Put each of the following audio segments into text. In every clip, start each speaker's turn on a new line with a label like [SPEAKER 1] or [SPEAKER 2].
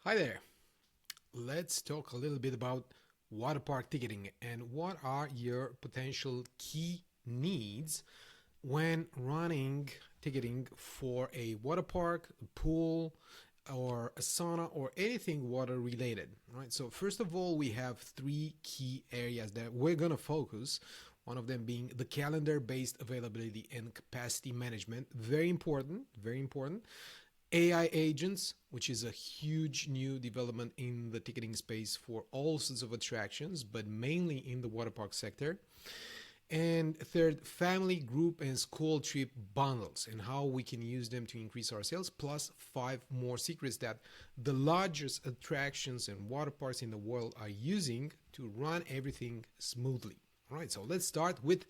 [SPEAKER 1] Hi there. Let's talk a little bit about water park ticketing and what are your potential key needs when running ticketing for a water park, a pool, or a sauna or anything water related. Right. So first of all, we have three key areas that we're gonna focus. One of them being the calendar-based availability and capacity management. Very important. Very important. AI agents, which is a huge new development in the ticketing space for all sorts of attractions, but mainly in the water park sector. And third, family, group, and school trip bundles and how we can use them to increase our sales, plus five more secrets that the largest attractions and water parks in the world are using to run everything smoothly. All right, so let's start with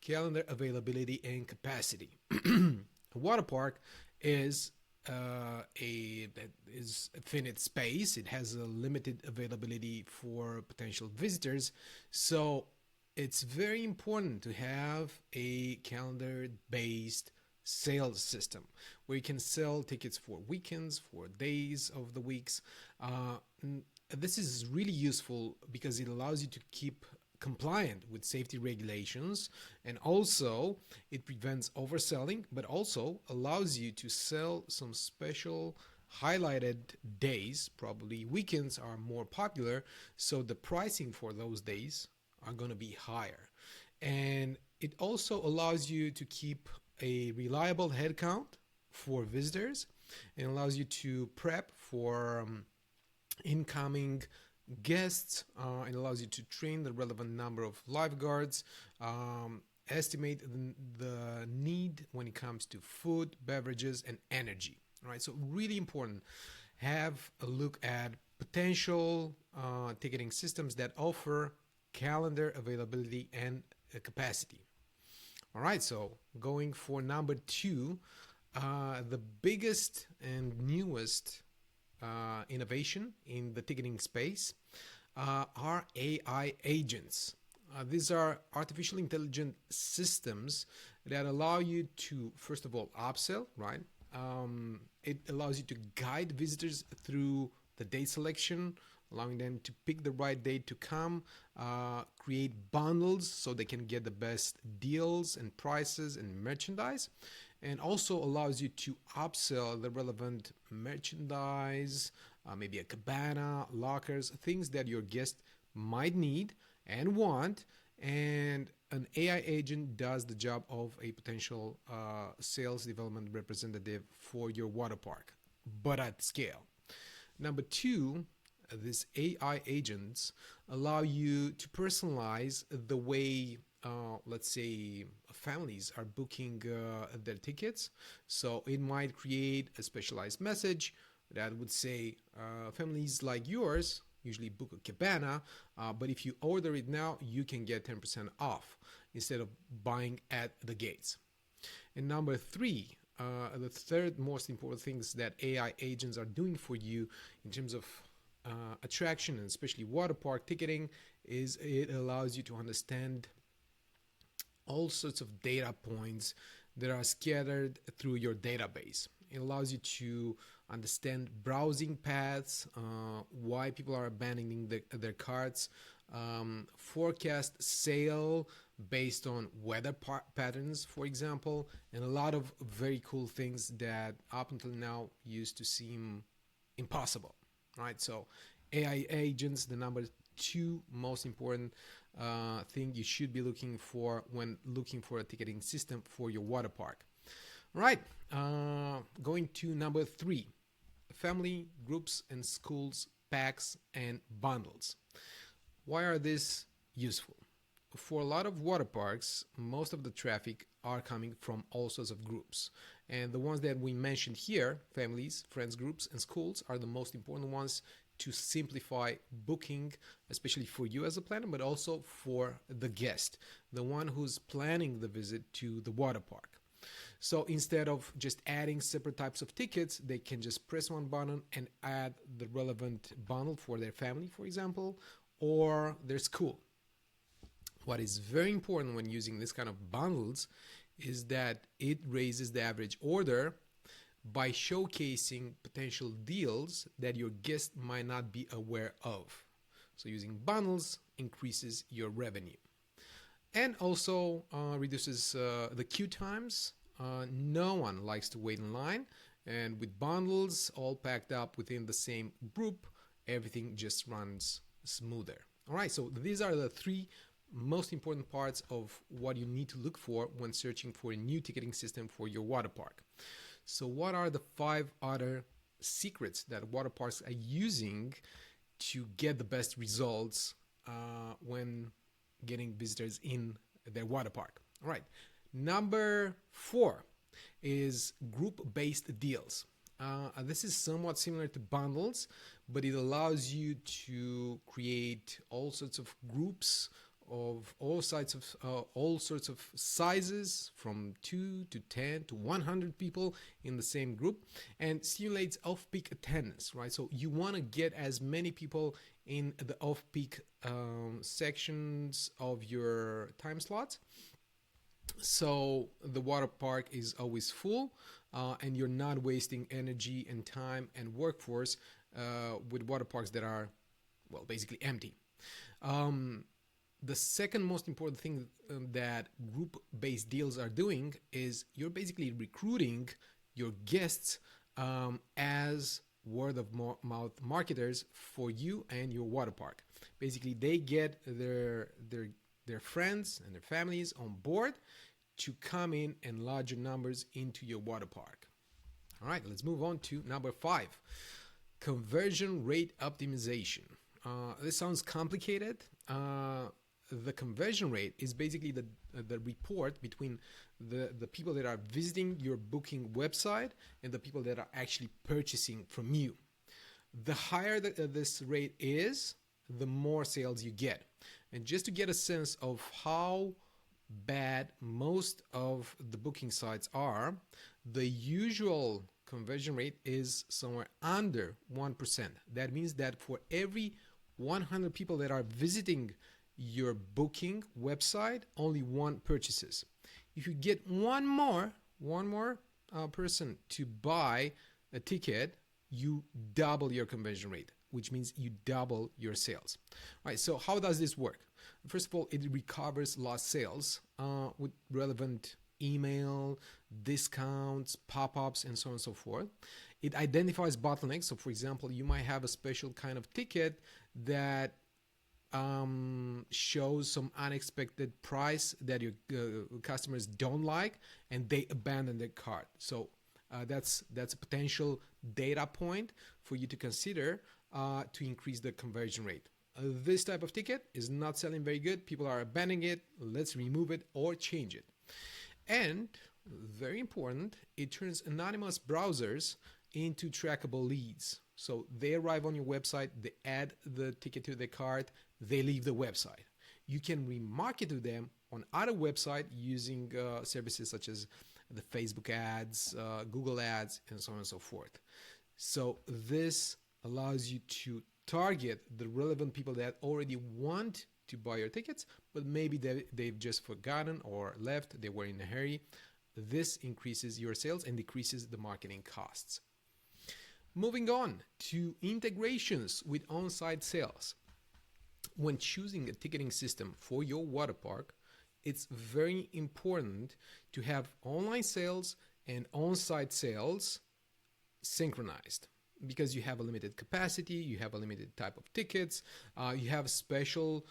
[SPEAKER 1] calendar availability and capacity. A water park is that is a finite space. It has a limited availability for potential visitors. So it's very important to have a calendar based sales system where you can sell tickets for weekends, for days of the weeks. Uh, this is really useful because it allows you to keep compliant with safety regulations, and also it prevents overselling, but also allows you to sell some special highlighted days. Probably weekends are more popular, so the pricing for those days are going to be higher. And it also allows you to keep a reliable headcount for visitors and allows you to prep for incoming guests. It allows you to train the relevant number of lifeguards, estimate the need when it comes to food, beverages, and energy. All right, so really important. Have a look at potential ticketing systems that offer calendar availability and capacity. All right, so going for number two, the biggest and newest innovation in the ticketing space are AI agents. These are artificial intelligent systems that allow you to, first of all, upsell, right? It allows you to guide visitors through the date selection, allowing them to pick the right date to come, create bundles so they can get the best deals and prices and merchandise, and also allows you to upsell the relevant merchandise, maybe a cabana, lockers, things that your guest might need and want. And an AI agent does the job of a potential sales development representative for your water park, but at scale. Number two, these AI agents allow you to personalize the way, let's say, families are booking their tickets. So it might create a specialized message that would say, families like yours usually book a cabana, but if you order it now, you can get 10% off instead of buying at the gates. And number three, the third most important things that AI agents are doing for you in terms of attraction and especially water park ticketing is it allows you to understand all sorts of data points that are scattered through your database. It allows you to understand browsing paths, why people are abandoning their carts, forecast sale based on weather patterns, for example, and a lot of very cool things that up until now used to seem impossible, right? So AI agents, the number two most important thing you should be looking for when looking for a ticketing system for your water park. Right, going to number three, family, groups, and schools, packs, and bundles. Why are these useful? For a lot of water parks, most of the traffic are coming from all sorts of groups. And the ones that we mentioned here, families, friends groups, and schools, are the most important ones to simplify booking, especially for you as a planner, but also for the guest, the one who's planning the visit to the water park. So instead of just adding separate types of tickets, they can just press one button and add the relevant bundle for their family, for example, or their school. What is very important when using this kind of bundles is that it raises the average order by showcasing potential deals that your guest might not be aware of. So using bundles increases your revenue and also reduces the queue times. No one likes to wait in line, and with bundles all packed up within the same group, everything just runs smoother. All right, so these are the three most important parts of what you need to look for when searching for a new ticketing system for your water park. So what are the 5 other secrets that water parks are using to get the best results when getting visitors in their water park? All right, number 4 is group-based deals. This is somewhat similar to bundles, but it allows you to create all sorts of groups of all sorts of sizes, from 2 to 10 to 100 people in the same group, and stimulates off-peak attendance, right? So you want to get as many people in the off-peak sections of your time slots, so the water park is always full, and you're not wasting energy and time and workforce with water parks that are, well, basically empty. The second most important thing that group-based deals are doing is you're basically recruiting your guests as word-of-mouth marketers for you and your water park. Basically, they get their friends and their families on board to come in and larger numbers into your water park. All right, let's move on to number 5, conversion rate optimization. This sounds complicated. The conversion rate is basically the report between the people that are visiting your booking website and the people that are actually purchasing from you. The higher this rate is, the more sales you get. And just to get a sense of how bad most of the booking sites are, the usual conversion rate is somewhere under 1%. That means that for every 100 people that are visiting your booking website, only 1 purchases. If you get one more person to buy a ticket, you double your conversion rate, which means you double your sales. All right, so how does this work? First of all, it recovers lost sales with relevant email, discounts, pop-ups, and so on and so forth. It identifies bottlenecks. So for example, you might have a special kind of ticket that shows some unexpected price that your customers don't like, and they abandon their cart. So that's a potential data point for you to consider to increase the conversion rate. This type of ticket is not selling very good. People are abandoning it. Let's remove it or change it. And very important, it turns anonymous browsers into trackable leads. So they arrive on your website, they add the ticket to their cart, they leave the website. You can remarket to them on other websites using services such as the Facebook ads, Google ads, and so on and so forth. So this allows you to target the relevant people that already want to buy your tickets, but maybe they've just forgotten or left, they were in a hurry. This increases your sales and decreases the marketing costs. Moving on to integrations with on-site sales. When choosing a ticketing system for your water park, it's very important to have online sales and on-site sales synchronized, because you have a limited capacity, you have a limited type of tickets, you have special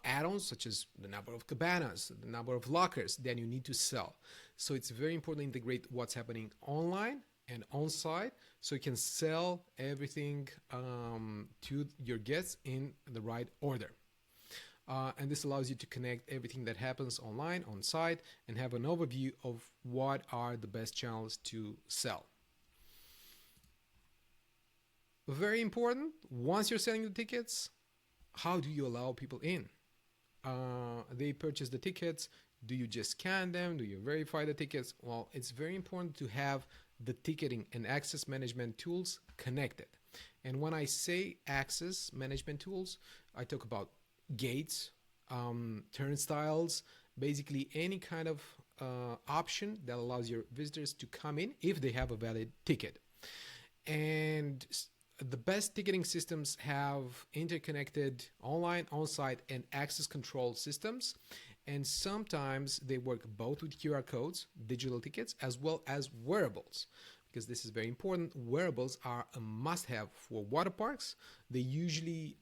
[SPEAKER 1] add-ons such as the number of cabanas, the number of lockers that you need to sell. So it's very important to integrate what's happening online and on-site so you can sell everything to your guests in the right order. And this allows you to connect everything that happens online, on-site, and have an overview of what are the best channels to sell. Very important, once you're selling the tickets, how do you allow people in? They purchase the tickets. Do you just scan them? Do you verify the tickets? Well, it's very important to have the ticketing and access management tools connected. And when I say access management tools, I talk about gates, turnstiles, basically any kind of option that allows your visitors to come in if they have a valid ticket. And the best ticketing systems have interconnected online, on-site, and access control systems. And sometimes they work both with QR codes, digital tickets, as well as wearables. Because this is very important. Wearables are a must-have for water parks. They usually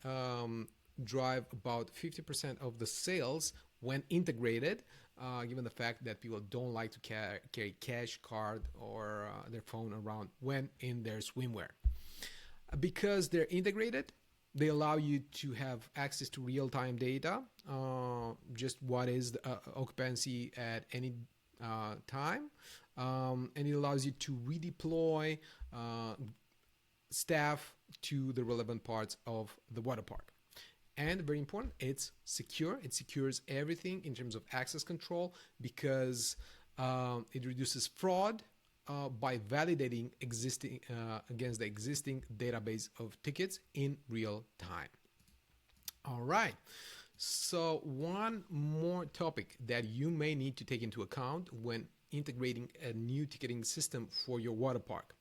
[SPEAKER 1] drive about 50% of the sales when integrated, given the fact that people don't like to carry cash, card, or their phone around when in their swimwear. Because they're integrated, they allow you to have access to real-time data, just what is the occupancy at any time, and it allows you to redeploy staff to the relevant parts of the water park. And very important, it's secure. It secures everything in terms of access control because it reduces fraud by validating against the existing database of tickets in real time. All right. So one more topic that you may need to take into account when integrating a new ticketing system for your water park: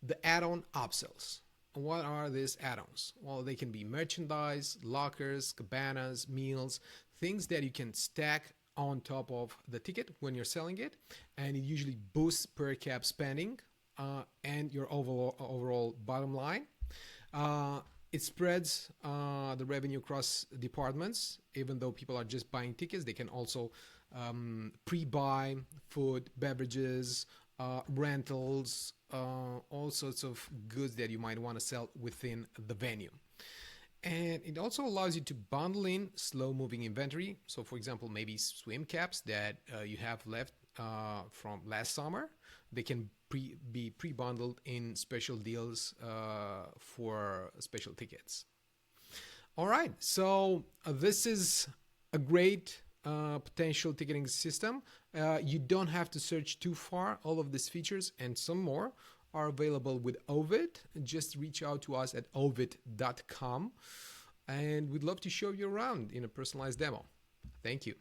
[SPEAKER 1] the add-on upsells. What are these add-ons? Well, they can be merchandise, lockers, cabanas, meals, things that you can stack on top of the ticket when you're selling it, and it usually boosts per cap spending and your overall bottom line. It spreads the revenue across departments. Even though people are just buying tickets, they can also pre-buy food, beverages, rentals, all sorts of goods that you might want to sell within the venue. And it also allows you to bundle in slow-moving inventory. So, for example, maybe swim caps that you have left from last summer. They can be pre-bundled in special deals for special tickets. All right, so this is a great potential ticketing system. You don't have to search too far. All of these features and some more are available with Oveit. Just reach out to us at oveit.com, and we'd love to show you around in a personalized demo. Thank you.